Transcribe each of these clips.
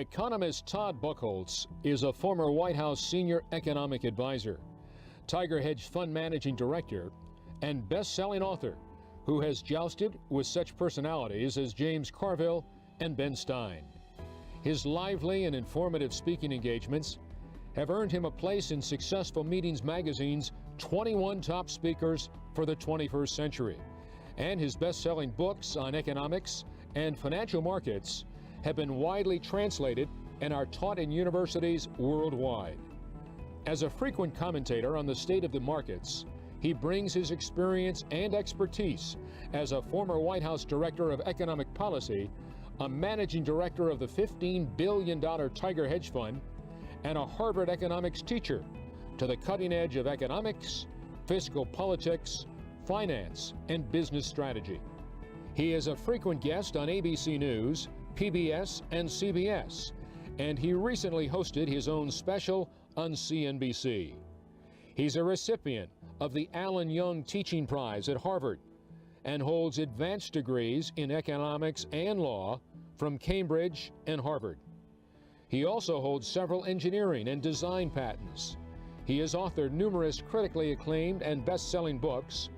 Economist Todd Buchholz is a former White House senior economic advisor, Tiger Hedge fund managing director, and best-selling author who has jousted with such personalities as James Carville and Ben Stein. His lively and informative speaking engagements have earned him a place in Successful Meetings magazine's 21 top speakers for the 21st century. And his best-selling books on economics and financial markets have been widely translated and are taught in universities worldwide. As a frequent commentator on the state of the markets, he brings his experience and expertise as a former White House Director of Economic Policy, a managing director of the $15 billion Tiger Hedge Fund, and a Harvard economics teacher to the cutting edge of economics, fiscal politics, finance, and business strategy. He is a frequent guest on ABC News, PBS, and CBS, and he recently hosted his own special on CNBC. He's a recipient of the Allen Young Teaching Prize at Harvard and holds advanced degrees in economics and law from Cambridge and Harvard. He also holds several engineering and design patents. He has authored numerous critically acclaimed and best-selling books,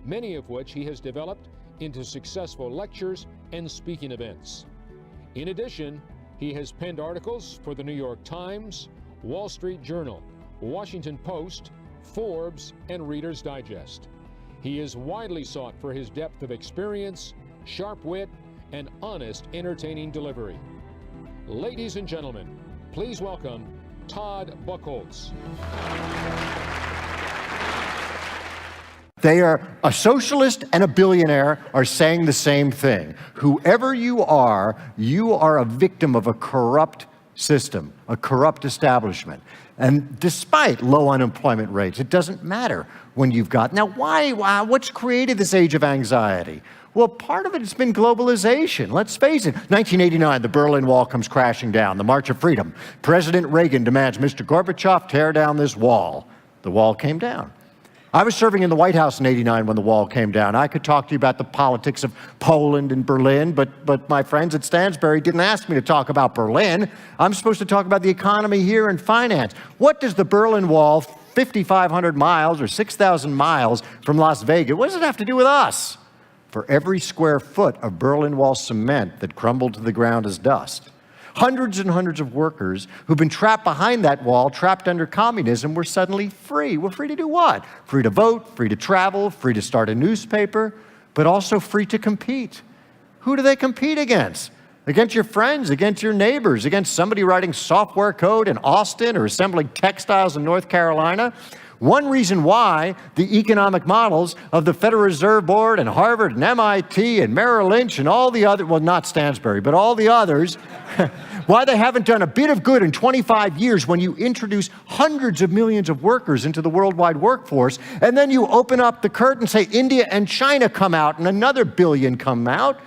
many of which he has developed into successful lectures and speaking events. In addition, he has penned articles for the New York Times, Wall Street Journal, Washington Post, Forbes, and Reader's Digest. He is widely sought for his depth of experience, sharp wit, and honest, entertaining delivery. Ladies and gentlemen, please welcome Todd Buchholz. They are a socialist and a billionaire are saying the same thing. Whoever you are a victim of a corrupt system, a corrupt establishment. And despite low unemployment rates, it doesn't matter when you've got. Now, what's created this age of anxiety? Well, part of it has been globalization. Let's face it. 1989, the Berlin Wall comes crashing down, the March of Freedom. President Reagan demands, Mr. Gorbachev, tear down this wall. The wall came down. I was serving in the White House in '89 when the wall came down. I could talk to you about the politics of Poland and Berlin, but my friends at Stansberry didn't ask me to talk about Berlin. I'm supposed to talk about the economy here and finance. What does the Berlin Wall, 5,500 miles or 6,000 miles from Las Vegas, what does it have to do with us? For every square foot of Berlin Wall cement that crumbled to the ground as dust, hundreds and hundreds of workers who've been trapped behind that wall, trapped under communism, were suddenly free. Well, free to do what? Free to vote, free to travel, free to start a newspaper, but also free to compete. Who do they compete against? Against your friends, against your neighbors, against somebody writing software code in Austin or assembling textiles in North Carolina? One reason why the economic models of the Federal Reserve Board and Harvard and MIT and Merrill Lynch and all the other, well, not Stansberry, but all the others, why they haven't done a bit of good in 25 years when you introduce hundreds of millions of workers into the worldwide workforce, and then you open up the curtain, say India and China come out and another billion come out.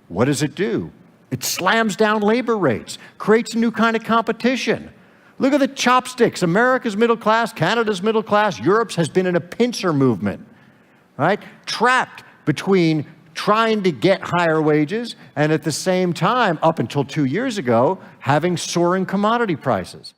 What does it do? It slams down labor rates, creates a new kind of competition. Look at the chopsticks. America's middle class, Canada's middle class, Europe's has been in a pincer movement, right? Trapped between trying to get higher wages and at the same time, up until 2 years ago, having soaring commodity prices.